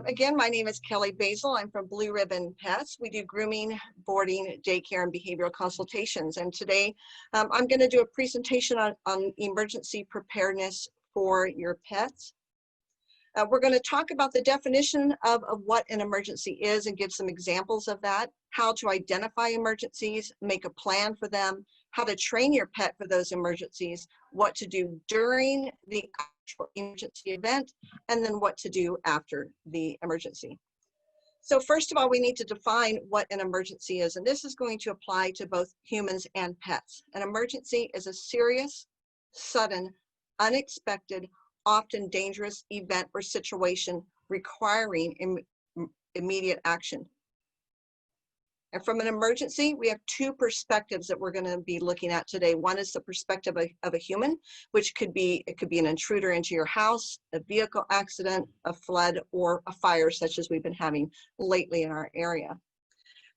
Again, my name is Kelly Basil. I'm from Blue Ribbon Pets. We do grooming, boarding, daycare, and behavioral consultations. And today I'm going to do a presentation on emergency preparedness for your pets. We're going to talk about the definition of what an emergency is and give some examples of that, how to identify emergencies, make a plan for them, how to train your pet for those emergencies, what to do during the actual emergency event, and then what to do after the emergency. So first of all, we need to define what an emergency is, and this is going to apply to both humans and pets. An emergency is a serious, sudden, unexpected, often dangerous event or situation requiring immediate action. And from an emergency, we have two perspectives that we're going to be looking at today. One is the perspective of a human, which could be an intruder into your house, a vehicle accident, a flood, or a fire, such as we've been having lately in our area.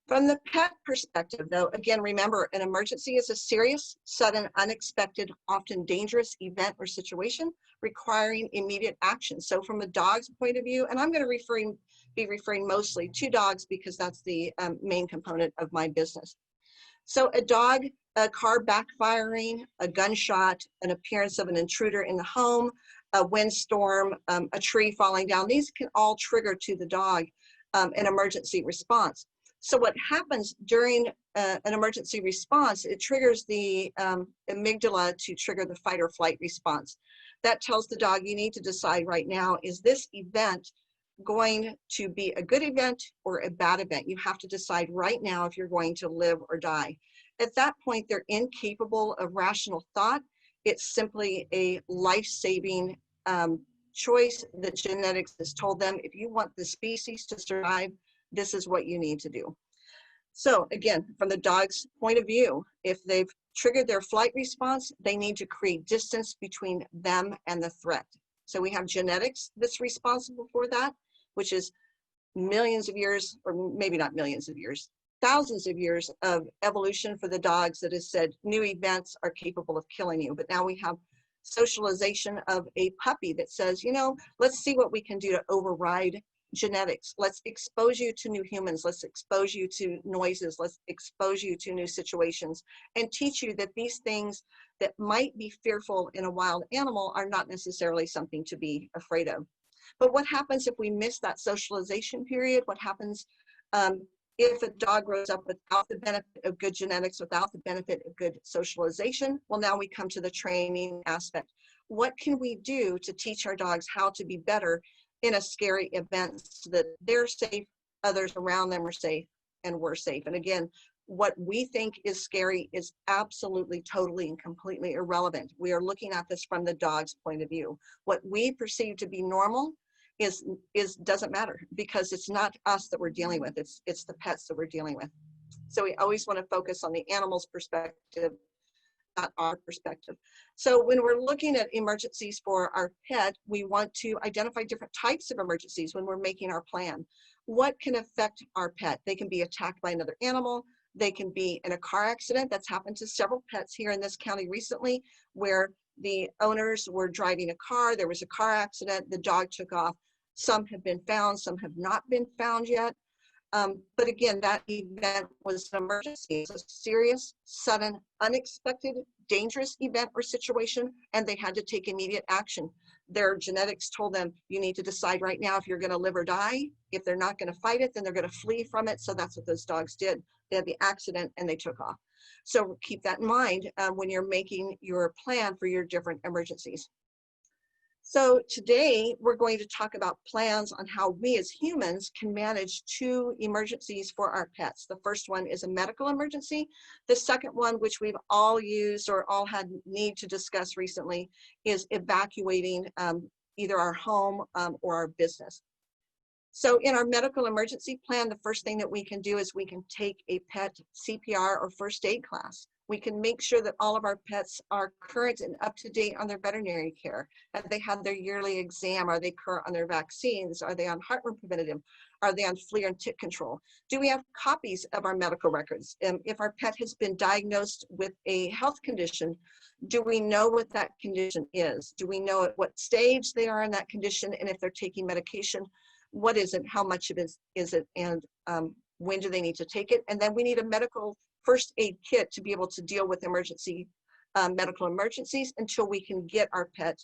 From the pet perspective, though, again, remember, an emergency is a serious, sudden, unexpected, often dangerous event or situation requiring immediate action. So from a dog's point of view, and I'm going to be referring mostly to dogs because that's the main component of my business. So a dog, a car backfiring, a gunshot, an appearance of an intruder in the home, a windstorm, a tree falling down, these can all trigger to the dog an emergency response. So what happens during an emergency response, it triggers the amygdala to trigger the fight or flight response. That tells the dog, you need to decide right now, is this event going to be a good event or a bad event? You have to decide right now if you're going to live or die. At that point, they're incapable of rational thought. It's simply a life-saving choice that genetics has told them. If you want the species to survive, this is what you need to do. So again, from the dog's point of view, if they've triggered their flight response, they need to create distance between them and the threat. So we have genetics that's responsible for that, which is millions of years, or maybe not millions of years, thousands of years of evolution for the dogs that has said new events are capable of killing you. But now we have socialization of a puppy that says, you know, let's see what we can do to override genetics. Let's expose you to new humans. Let's expose you to noises. Let's expose you to new situations and teach you that these things that might be fearful in a wild animal are not necessarily something to be afraid of. But what happens if we miss that socialization period? What happens if a dog grows up without the benefit of good genetics, without the benefit of good socialization? Well, now we come to the training aspect. What can we do to teach our dogs how to be better in a scary event so that they're safe, others around them are safe, and we're safe? And again, what we think is scary is absolutely, totally, and completely irrelevant. We are looking at this from the dog's point of view. What we perceive to be normal doesn't matter, because it's not us that we're dealing with, it's the pets that we're dealing with. So we always want to focus on the animal's perspective, not our perspective. So when we're looking at emergencies for our pet, we want to identify different types of emergencies when we're making our plan. What can affect our pet? They can be attacked by another animal. They can be in a car accident. That's happened to several pets here in this county recently, where the owners were driving a car. There was a car accident. The dog took off. Some have been found. Some have not been found yet. But again, that event was an emergency. It's a serious, sudden, unexpected, dangerous event or situation, and they had to take immediate action. Their genetics told them, you need to decide right now if you're going to live or die. If they're not going to fight it, then they're going to flee from it. So that's what those dogs did. They had the accident and they took off. So keep that in mind when you're making your plan for your different emergencies. So today we're going to talk about plans on how we as humans can manage two emergencies for our pets. The first one is a medical emergency. The second one, which we've all used or all had need to discuss recently, is evacuating either our home or our business. So in our medical emergency plan, the first thing that we can do is we can take a pet CPR or first aid class. We can make sure that all of our pets are current and up to date on their veterinary care. Have they had their yearly exam? Are they current on their vaccines? Are they on heartworm preventative? Are they on flea and tick control? Do we have copies of our medical records? If our pet has been diagnosed with a health condition, do we know what that condition is? Do we know at what stage they are in that condition? And if they're taking medication, what is it? How much of it is it? And when do they need to take it? And then we need a medical first aid kit to be able to deal with medical emergencies until we can get our pet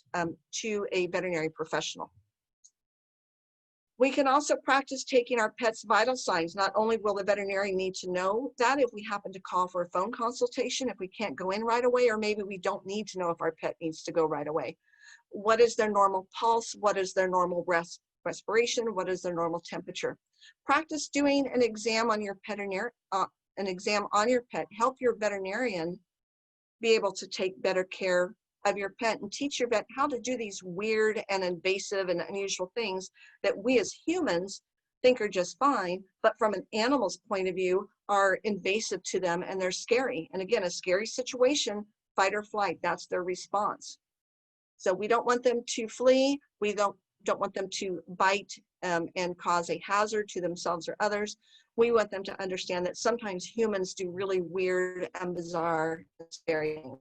to a veterinary professional. We can also practice taking our pet's vital signs. Not only will the veterinarian need to know that if we happen to call for a phone consultation, if we can't go in right away, or maybe we don't need to know if our pet needs to go right away. What is their normal pulse? What is their normal respiration? What is their normal temperature? Practice doing an exam on your pet. Help your veterinarian be able to take better care of your pet and teach your vet how to do these weird and invasive and unusual things that we as humans think are just fine, but from an animal's point of view are invasive to them and they're scary. And again, a scary situation, fight or flight, that's their response. So we don't want them to flee. We don't want them to bite and cause a hazard to themselves or others. We want them to understand that sometimes humans do really weird and bizarre and scary things.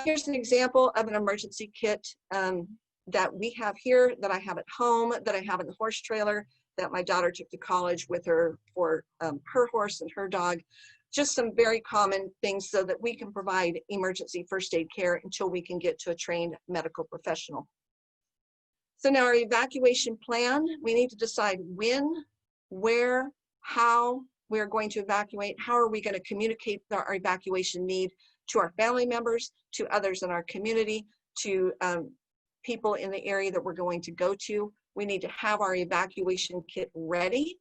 Here's an example of an emergency kit that we have here, that I have at home, that I have in the horse trailer, that my daughter took to college with her for her horse and her dog. Just some very common things so that we can provide emergency first aid care until we can get to a trained medical professional. So now our evacuation plan, we need to decide when, where, how we're going to evacuate, how are we going to communicate our evacuation need to our family members, to others in our community, to people in the area that we're going to go to. We need to have our evacuation kit ready,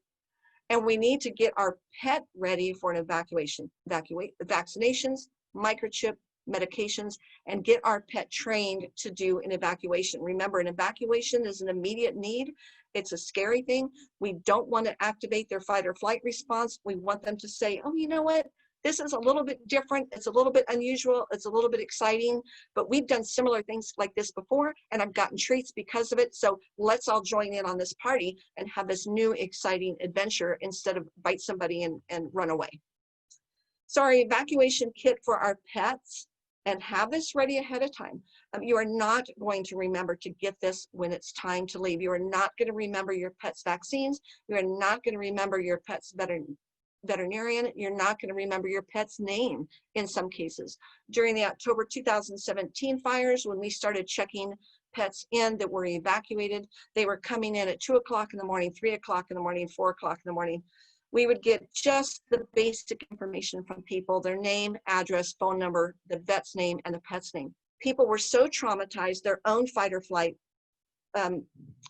and we need to get our pet ready for an evacuation. Vaccinations, microchip, medications, and get our pet trained to do an evacuation. Remember, an evacuation is an immediate need. It's a scary thing. We don't want to activate their fight or flight response. We want them to say, oh, you know what? This is a little bit different. It's a little bit unusual. It's a little bit exciting, but we've done similar things like this before, and I've gotten treats because of it. So let's all join in on this party and have this new exciting adventure instead of bite somebody and run away. So our evacuation kit for our pets, and have this ready ahead of time. You are not going to remember to get this when it's time to leave. You are not going to remember your pet's vaccines. You are not going to remember your pet's veterinarian. You're not going to remember your pet's name in some cases. During the October 2017 fires, when we started checking pets in that were evacuated, they were coming in at 2 o'clock in the morning, 3 o'clock in the morning, 4 o'clock in the morning. We would get just the basic information from people, their name, address, phone number, the vet's name, and the pet's name. People were so traumatized, their own fight or flight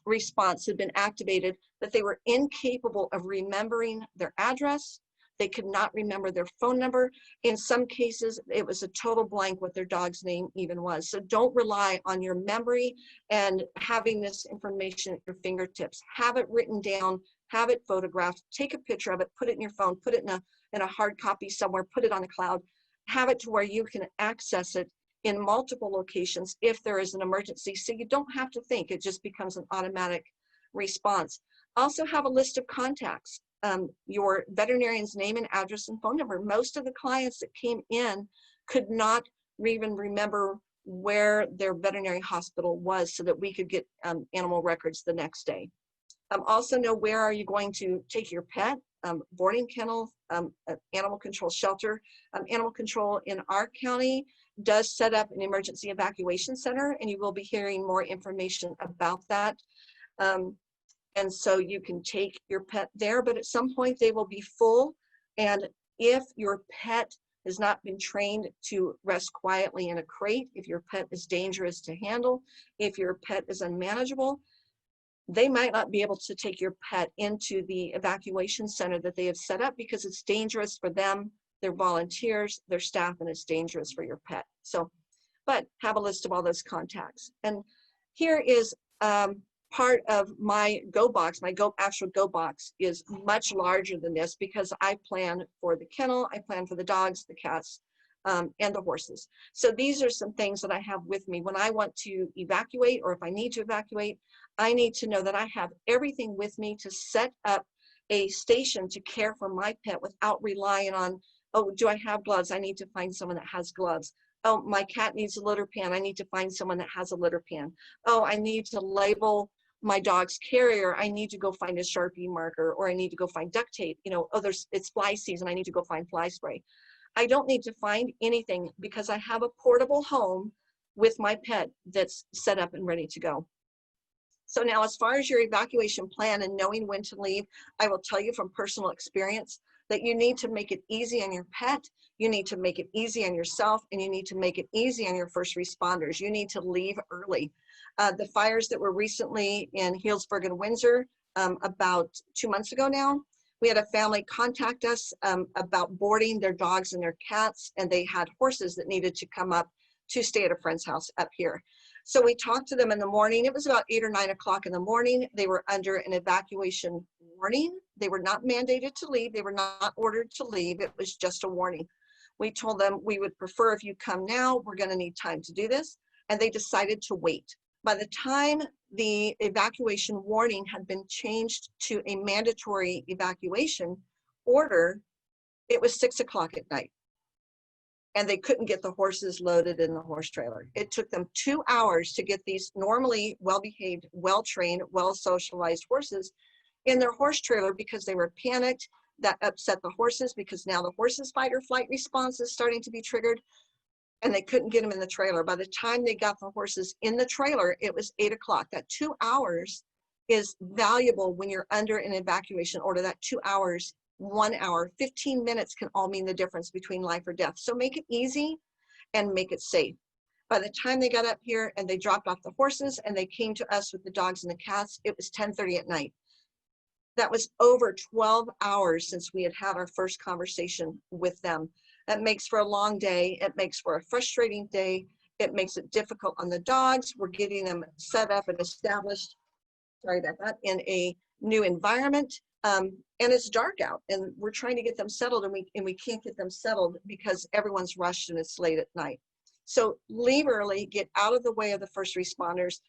response had been activated that they were incapable of remembering their address. They could not remember their phone number. In some cases, it was a total blank what their dog's name even was. So don't rely on your memory and having this information at your fingertips. Have it written down, have it photographed, take a picture of it, put it in your phone, put it in a hard copy somewhere, put it on a cloud, have it to where you can access it in multiple locations if there is an emergency, so you don't have to think. It just becomes an automatic response. Also have a list of contacts, your veterinarian's name and address and phone number. Most of the clients that came in could not even remember where their veterinary hospital was so that we could get animal records the next day. Also know where are you going to take your pet, boarding kennel, animal control shelter. Animal control in our county does set up an emergency evacuation center, and you will be hearing more information about that. And so you can take your pet there, but at some point they will be full. And if your pet has not been trained to rest quietly in a crate, if your pet is dangerous to handle, if your pet is unmanageable, they might not be able to take your pet into the evacuation center that they have set up because it's dangerous for them, their volunteers, their staff, and it's dangerous for your pet. So, but have a list of all those contacts. And here is part of my Go box. My actual Go box is much larger than this because I plan for the kennel, I plan for the dogs, the cats, and the horses. So these are some things that I have with me when I want to evacuate, or if I need to evacuate. I need to know that I have everything with me to set up a station to care for my pet without relying on, oh, do I have gloves? I need to find someone that has gloves. Oh, my cat needs a litter pan. I need to find someone that has a litter pan. Oh, I need to label my dog's carrier. I need to go find a Sharpie marker, or I need to go find duct tape. You know, oh, it's fly season. I need to go find fly spray. I don't need to find anything because I have a portable home with my pet that's set up and ready to go. So now, as far as your evacuation plan and knowing when to leave, I will tell you from personal experience that you need to make it easy on your pet, you need to make it easy on yourself, and you need to make it easy on your first responders. You need to leave early. The fires that were recently in Healdsburg and Windsor, about 2 months ago now, we had a family contact us about boarding their dogs and their cats, and they had horses that needed to come up to stay at a friend's house up here. So we talked to them in the morning. It was about 8 or 9 o'clock in the morning. They were under an evacuation warning. They were not mandated to leave. They were not ordered to leave. It was just a warning. We told them we would prefer if you come now. We're going to need time to do this. And they decided to wait. By the time the evacuation warning had been changed to a mandatory evacuation order, it was 6 o'clock at night. And they couldn't get the horses loaded in the horse trailer. It took them 2 hours to get these normally well-behaved, well-trained, well-socialized horses in their horse trailer because they were panicked. That upset the horses because now the horses' fight or flight response is starting to be triggered, and they couldn't get them in the trailer. By the time they got the horses in the trailer, it was 8 o'clock. That 2 hours is valuable when you're under an evacuation order. That 2 hours, 1 hour, 15 minutes can all mean the difference between life or death. So make it easy and make it safe. By the time they got up here and they dropped off the horses and they came to us with the dogs and the cats, it was 10:30 at night. That was over 12 hours since we had had our first conversation with them. That makes for a long day. It makes for a frustrating day. It makes it difficult on the dogs. We're getting them set up and established, sorry about that, in a new environment. And it's dark out, and we're trying to get them settled, and we can't get them settled because everyone's rushed and it's late at night. So leave early, get out of the way of the first responders,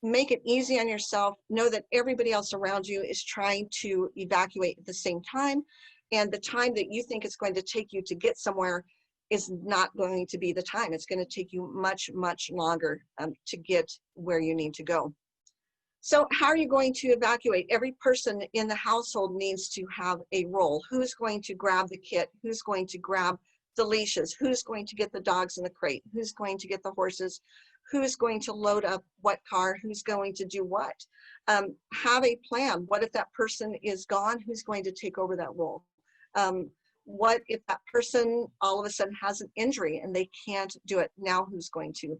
make it easy on yourself, know that everybody else around you is trying to evacuate at the same time, and the time that you think it's going to take you to get somewhere is not going to be the time. It's going to take you much, much longer to get where you need to go. So how are you going to evacuate? Every person in the household needs to have a role. Who's going to grab the kit? Who's going to grab the leashes? Who's going to get the dogs in the crate? Who's going to get the horses? Who's going to load up what car? Who's going to do what? Have a plan. What if that person is gone? Who's going to take over that role? What if that person all of a sudden has an injury and they can't do it? Now who's going to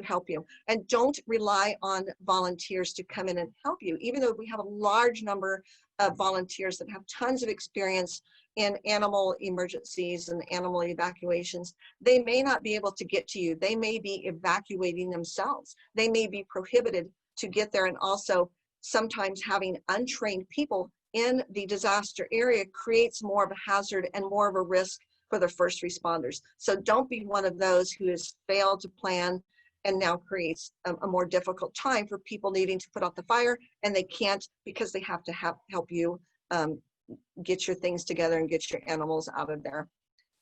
help you? And don't rely on volunteers to come in and help you. Even though we have a large number of volunteers that have tons of experience in animal emergencies and animal evacuations, they may not be able to get to you. They may be evacuating themselves. They may be prohibited to get there, and also sometimes having untrained people in the disaster area creates more of a hazard and more of a risk for the first responders. So don't be one of those who has failed to plan and now creates a more difficult time for people needing to put out the fire, and they can't because they have to help you get your things together and get your animals out of there.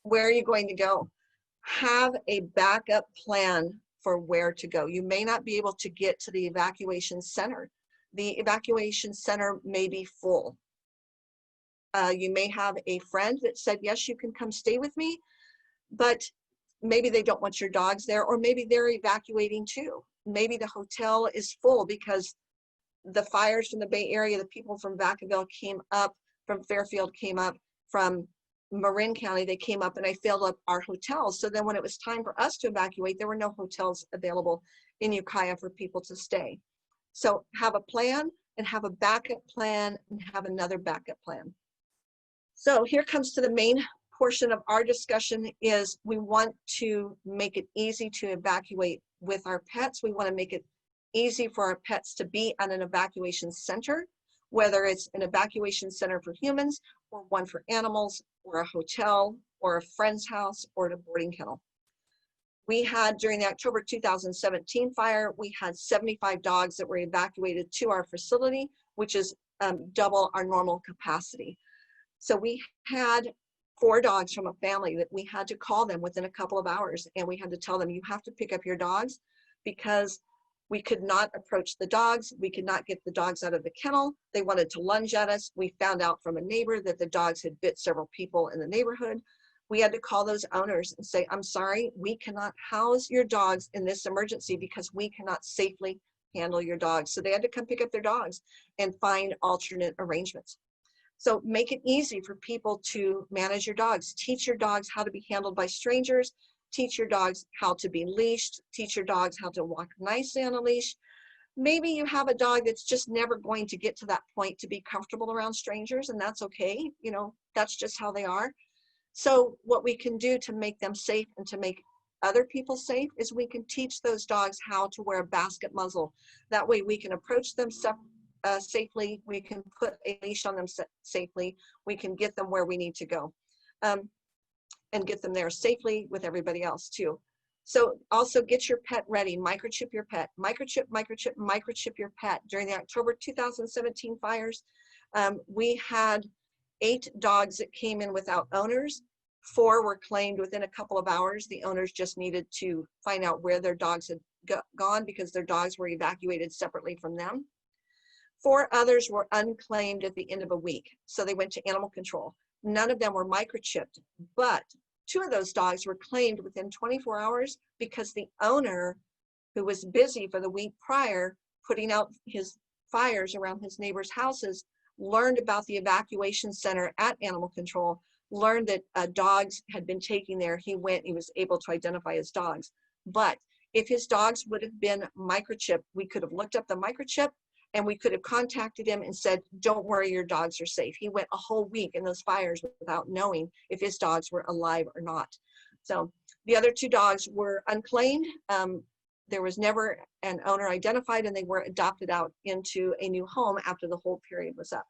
Where are you going to go? Have a backup plan for where to go. You may not be able to get to the evacuation center. The evacuation center may be full. You may have a friend that said, yes, you can come stay with me, but maybe they don't want your dogs there, or maybe they're evacuating too. Maybe the hotel is full because the fires from the Bay Area, the people from Vacaville came up, from Fairfield came up, from Marin County, they came up and they filled up our hotels. So then when it was time for us to evacuate, there were no hotels available in Ukiah for people to stay. So have a plan and have a backup plan and have another backup plan. So here comes to the main portion of our discussion is we want to make it easy to evacuate with our pets. We want to make it easy for our pets to be at an evacuation center, whether it's an evacuation center for humans or one for animals or a hotel or a friend's house or at a boarding kennel. We had, during the October 2017 fire, we had 75 dogs that were evacuated to our facility, which is double our normal capacity. So we had 4 dogs from a family that we had to call them within a couple of hours, and we had to tell them, you have to pick up your dogs, because we could not approach the dogs. We could not get the dogs out of the kennel. They wanted to lunge at us. We found out from a neighbor that the dogs had bit several people in the neighborhood. We had to call those owners and say, I'm sorry, we cannot house your dogs in this emergency because we cannot safely handle your dogs. So they had to come pick up their dogs and find alternate arrangements. So make it easy for people to manage your dogs. Teach your dogs how to be handled by strangers. Teach your dogs how to be leashed. Teach your dogs how to walk nicely on a leash. Maybe you have a dog that's just never going to get to that point to be comfortable around strangers, and that's okay. You know, that's just how they are. So what we can do to make them safe and to make other people safe is we can teach those dogs how to wear a basket muzzle. That way we can approach them safely. We can put a leash on them safely. We can get them where we need to go, and get them there safely with everybody else too. So also get your pet ready. Microchip your pet. Microchip, microchip, microchip your pet. During the October 2017 fires, we had 8 dogs that came in without owners. 4 were claimed within a couple of hours. The owners just needed to find out where their dogs had gone because their dogs were evacuated separately from them. 4 others were unclaimed at the end of a week. So they went to animal control. None of them were microchipped, but 2 of those dogs were claimed within 24 hours because the owner, who was busy for the week prior putting out his fires around his neighbors' houses, learned about the evacuation center at animal control, learned that dogs had been taken there. He was able to identify his dogs. But if his dogs would have been microchipped, we could have looked up the microchip and we could have contacted him and said, don't worry, your dogs are safe. He went a whole week in those fires without knowing if his dogs were alive or not. So the other 2 dogs were unclaimed. There was never an owner identified, and they were adopted out into a new home after the whole period was up.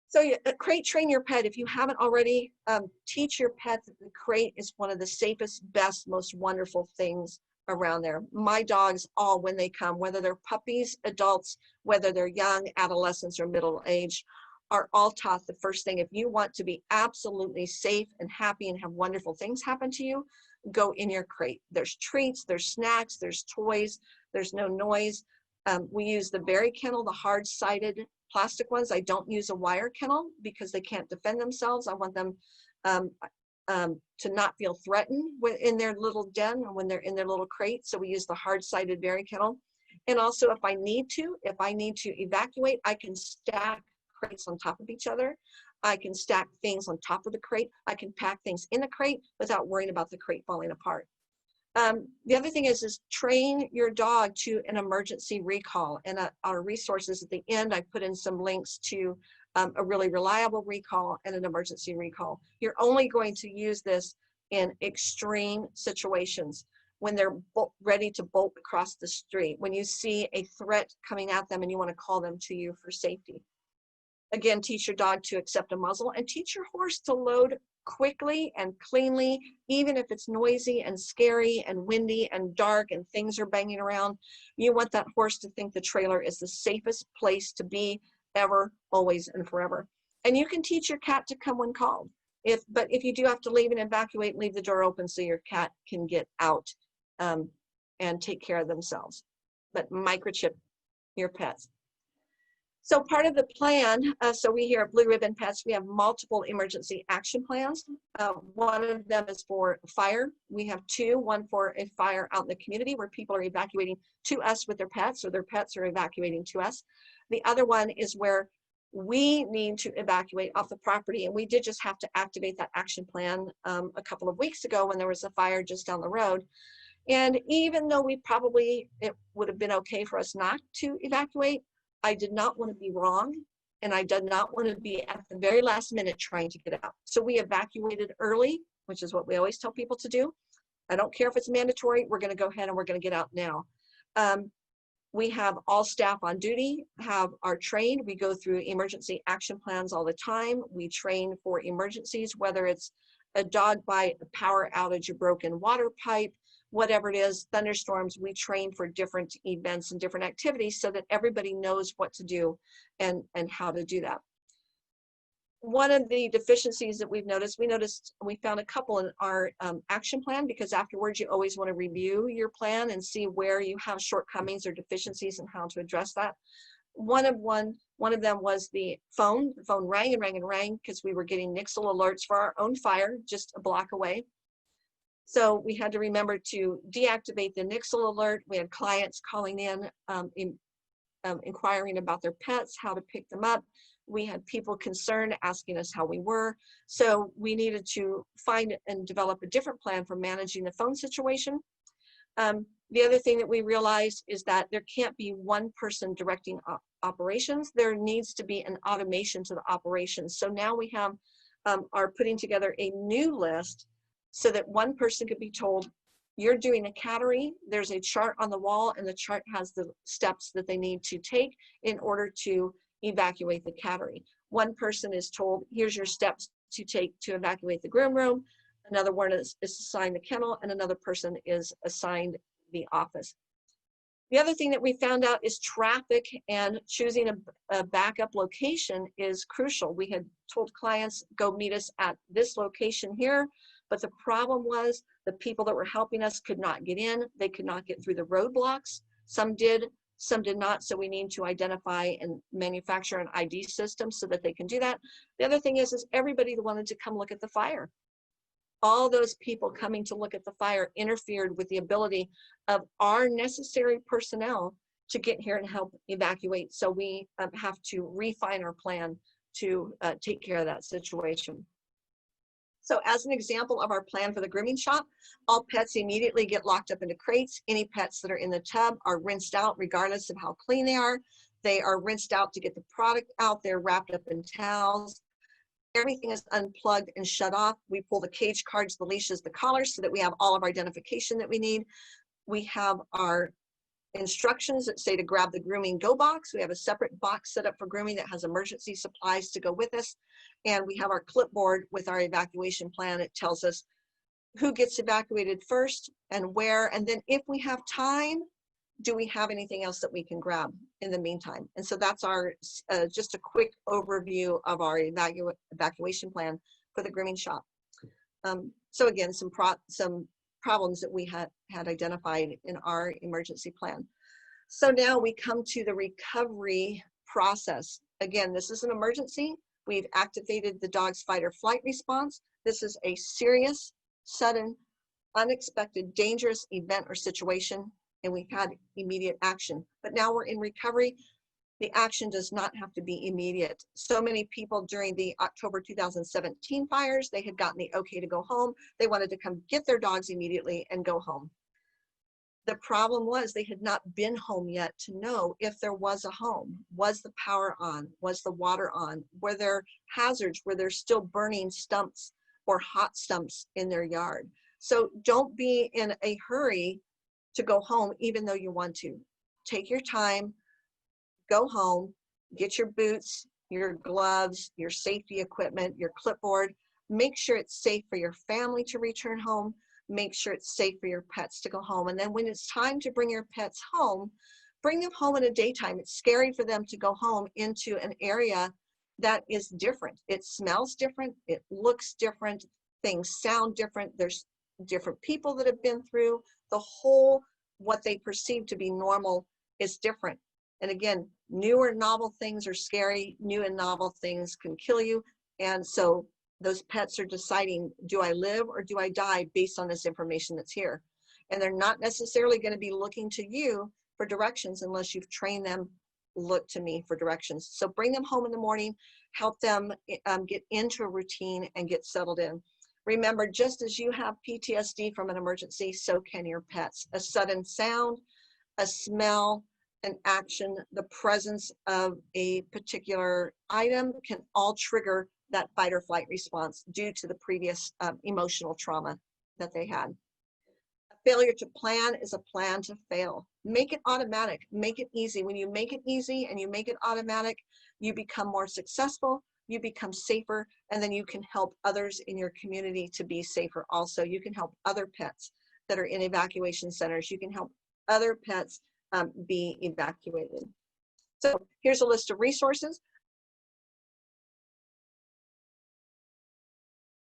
So crate train your pet. If you haven't already, teach your pet that the crate is one of the safest, best, most wonderful things around there. My dogs all, when they come, whether they're puppies, adults, whether they're young, adolescents, or middle age, are all taught the first thing. If you want to be absolutely safe and happy and have wonderful things happen to you, go in your crate. There's treats, there's snacks, there's toys, there's no noise. We use the berry kennel, the hard-sided plastic ones. I don't use a wire kennel because they can't defend themselves. I want them to not feel threatened in their little den or when they're in their little crate. So we use the hard-sided berry kennel. And also if I need to evacuate, I can stack crates on top of each other. I can stack things on top of the crate. I can pack things in the crate without worrying about the crate falling apart. The other thing is train your dog to an emergency recall. And our resources at the end, I put in some links to a really reliable recall and an emergency recall. You're only going to use this in extreme situations, when they're ready to bolt across the street, when you see a threat coming at them and you want to call them to you for safety. Again, teach your dog to accept a muzzle, and teach your horse to load quickly and cleanly, even if it's noisy and scary and windy and dark and things are banging around. You want that horse to think the trailer is the safest place to be ever, always, and forever. And you can teach your cat to come when called. But if you do have to leave and evacuate, leave the door open so your cat can get out and take care of themselves. But microchip your pets. So part of the plan, so we here at Blue Ribbon Pets, we have multiple emergency action plans. One of them is for fire. We have 2, one for a fire out in the community where people are evacuating to us with their pets, or their pets are evacuating to us. The other one is where we need to evacuate off the property, and we did just have to activate that action plan a couple of weeks ago when there was a fire just down the road. And even though it would have been okay for us not to evacuate, I did not want to be wrong, and I did not want to be at the very last minute trying to get out. So we evacuated early, which is what we always tell people to do. I don't care if it's mandatory, we're going to go ahead and we're going to get out now. We have all staff on duty, are trained. We go through emergency action plans all the time. We train for emergencies, whether it's a dog bite, a power outage, a broken water pipe, whatever it is, thunderstorms, we train for different events and different activities so that everybody knows what to do and how to do that. One of the deficiencies that we found a couple in our action plan, because afterwards you always want to review your plan and see where you have shortcomings or deficiencies and how to address that. One of them was the phone. The phone rang and rang and rang because we were getting nixle alerts for our own fire just a block away. So we had to remember to deactivate the nixle alert. We had clients calling in, inquiring about their pets, how to pick them up. We had people concerned asking us how we were. So we needed to find and develop a different plan for managing the phone situation. The other thing that we realized is that there can't be one person directing operations. There needs to be an automation to the operations. So now we have are putting together a new list so that one person could be told, you're doing a cattery, there's a chart on the wall, and the chart has the steps that they need to take in order to evacuate the cattery. One person is told, here's your steps to take to evacuate the groom room. Another one is assigned the kennel, and another person is assigned the office. The other thing that we found out is traffic, and choosing a backup location is crucial. We had told clients, go meet us at this location here, but the problem was the people that were helping us could not get in. They could not get through the roadblocks. Some did not. So we need to identify and manufacture an ID system so that they can do that. The other thing is everybody that wanted to come look at the fire. All those people coming to look at the fire interfered with the ability of our necessary personnel to get here and help evacuate. So we have to refine our plan to take care of that situation. So as an example of our plan for the grooming shop, all pets immediately get locked up into crates. Any pets that are in the tub are rinsed out regardless of how clean they are. They are rinsed out to get the product out. They're wrapped up in towels. Everything is unplugged and shut off. We pull the cage cards, the leashes, the collars so that we have all of our identification that we need. We have our instructions that say to grab the grooming go box. We have a separate box set up for grooming that has emergency supplies to go with us. And we have our clipboard with our evacuation plan. It tells us who gets evacuated first and where. And then if we have time, do we have anything else that we can grab in the meantime? And so that's our just a quick overview of our evacuation plan for the grooming shop. So again, some problems that we had identified in our emergency plan. So now we come to the recovery process. Again, this is an emergency. We've activated the dog's fight or flight response. This is a serious, sudden, unexpected, dangerous event or situation, and we've had immediate action. But now we're in recovery. The action does not have to be immediate. So many people during the October 2017 fires, they had gotten the okay to go home. They wanted to come get their dogs immediately and go home. The problem was they had not been home yet to know if there was a home. Was the power on? Was the water on? Were there hazards? Were there still burning stumps or hot stumps in their yard? So don't be in a hurry to go home even though you want to. Take your time, go home, get your boots, your gloves, your safety equipment, your clipboard. Make sure it's safe for your family to return home. Make sure it's safe for your pets to go home. And then when it's time to bring your pets home, bring them home in the daytime. It's scary for them to go home into an area that is different. It smells different. It looks different. Things sound different. There's different people that have been through. The whole, what they perceive to be normal is different. And again, new or novel things are scary. New and novel things can kill you. And so those pets are deciding, do I live or do I die based on this information that's here? And they're not necessarily going to be looking to you for directions unless you've trained them, look to me for directions. So bring them home in the morning, help them get into a routine and get settled in. Remember, just as you have PTSD from an emergency, so can your pets. A sudden sound, a smell, an action, the presence of a particular item can all trigger that fight or flight response due to the previous emotional trauma that they had. A failure to plan is a plan to fail. Make it automatic, make it easy. When you make it easy and you make it automatic, you become more successful, you become safer, and then you can help others in your community to be safer also. You can help other pets that are in evacuation centers. You can help other pets be evacuated. So here's a list of resources.